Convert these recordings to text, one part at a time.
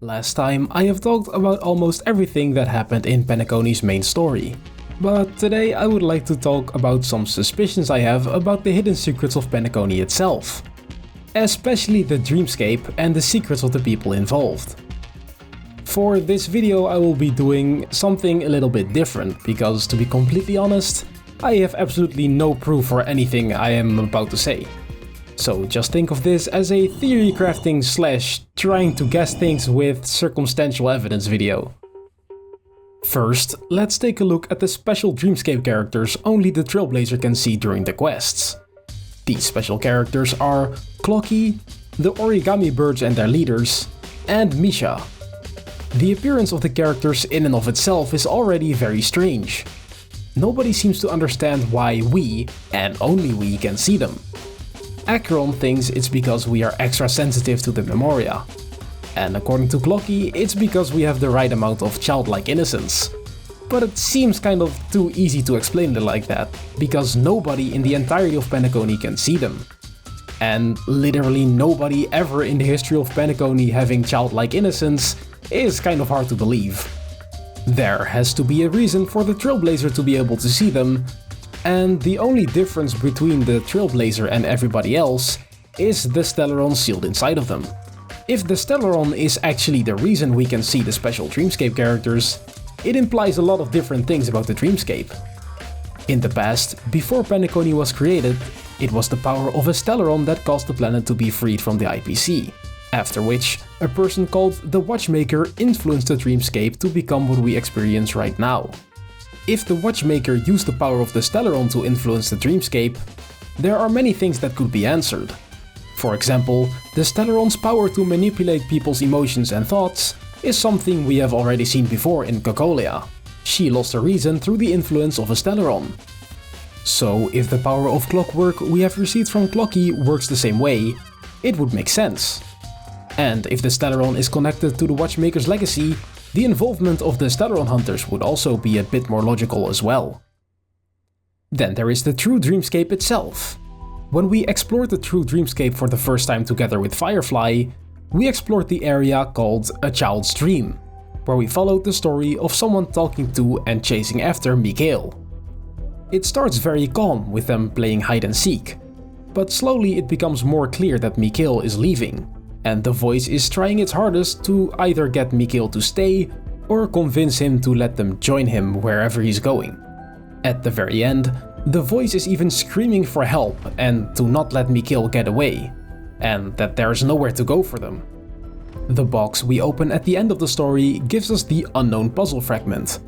Last time I have talked about almost everything that happened in Penacony's main story, but today I would like to talk about some suspicions I have about the hidden secrets of Penacony itself, especially the dreamscape and the secrets of the people involved. For this video I will be doing something a little bit different, because to be completely honest, I have absolutely no proof for anything I am about to say. So just think of this as a theory crafting / trying to guess things with circumstantial evidence video. First, let's take a look at the special dreamscape characters only the Trailblazer can see during the quests. These special characters are Clocky, the origami birds and their leaders, and Misha. The appearance of the characters in and of itself is already very strange. Nobody seems to understand why we, and only we, can see them. Acheron thinks it's because we are extra sensitive to the memoria. And according to Clocky, it's because we have the right amount of childlike innocence. But it seems kind of too easy to explain it like that, because nobody in the entirety of Penacony can see them. And literally nobody ever in the history of Penacony having childlike innocence is kind of hard to believe. There has to be a reason for the Trailblazer to be able to see them, and the only difference between the Trailblazer and everybody else is the Stellaron sealed inside of them. If the Stellaron is actually the reason we can see the special dreamscape characters, it implies a lot of different things about the dreamscape. In the past, before Penacony was created, it was the power of a Stellaron that caused the planet to be freed from the IPC, after which a person called the Watchmaker influenced the dreamscape to become what we experience right now. If the Watchmaker used the power of the Stellaron to influence the dreamscape, there are many things that could be answered. For example, the Stellaron's power to manipulate people's emotions and thoughts is something we have already seen before in Cocolia. She lost her reason through the influence of a Stellaron. So if the power of clockwork we have received from Clocky works the same way, it would make sense. And if the Stellaron is connected to the Watchmaker's legacy, the involvement of the Stellaron hunters would also be a bit more logical as well. Then there is the true dreamscape itself. When we explored the true dreamscape for the first time together with Firefly, we explored the area called A Child's Dream, where we followed the story of someone talking to and chasing after Mikhail. It starts very calm with them playing hide and seek, but slowly it becomes more clear that Mikhail is leaving, and the voice is trying its hardest to either get Mikhail to stay or convince him to let them join him wherever he's going. At the very end, the voice is even screaming for help and to not let Mikhail get away, and that there's nowhere to go for them. The box we open at the end of the story gives us the unknown puzzle fragment.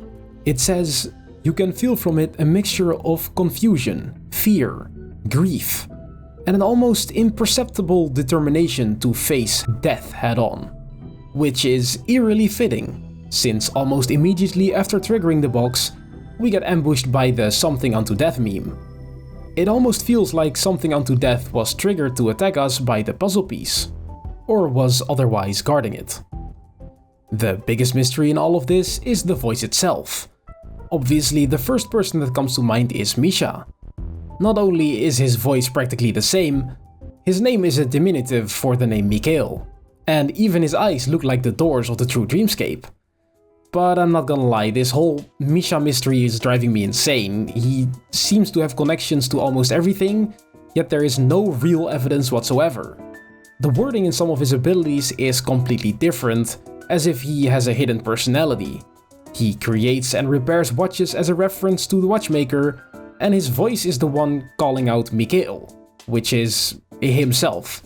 It says, you can feel from it a mixture of confusion, fear, grief, and an almost imperceptible determination to face death head-on. Which is eerily fitting, since almost immediately after triggering the box, we get ambushed by the Something Unto Death meme. It almost feels like Something Unto Death was triggered to attack us by the puzzle piece, or was otherwise guarding it. The biggest mystery in all of this is the voice itself. Obviously, the first person that comes to mind is Misha. Not only is his voice practically the same, his name is a diminutive for the name Mikhail, and even his eyes look like the doors of the true dreamscape. But I'm not gonna lie, this whole Misha mystery is driving me insane. He seems to have connections to almost everything, yet there is no real evidence whatsoever. The wording in some of his abilities is completely different, as if he has a hidden personality. He creates and repairs watches as a reference to the Watchmaker, and his voice is the one calling out Mikhail, which is himself.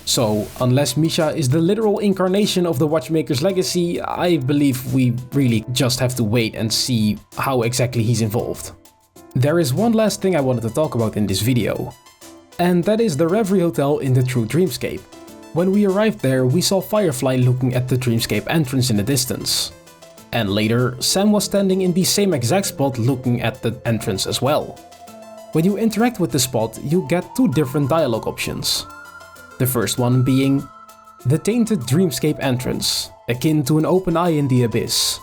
So, unless Misha is the literal incarnation of the Watchmaker's legacy, I believe we really just have to wait and see how exactly he's involved. There is one last thing I wanted to talk about in this video, and that is the Reverie Hotel in the true dreamscape. When we arrived there, we saw Firefly looking at the dreamscape entrance in the distance. And later, Sam was standing in the same exact spot looking at the entrance as well. When you interact with the spot, you get two different dialogue options. The first one being, the tainted dreamscape entrance, akin to an open eye in the abyss.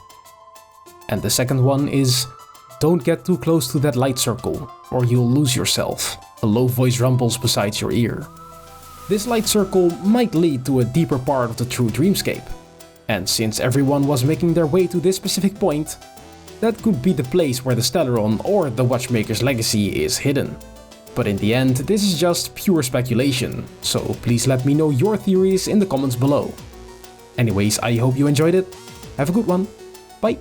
And the second one is, don't get too close to that light circle, or you'll lose yourself. A low voice rumbles beside your ear. This light circle might lead to a deeper part of the true dreamscape. And since everyone was making their way to this specific point, that could be the place where the Stellaron or the Watchmaker's legacy is hidden. But in the end, this is just pure speculation, so please let me know your theories in the comments below. Anyways, I hope you enjoyed it. Have a good one. Bye!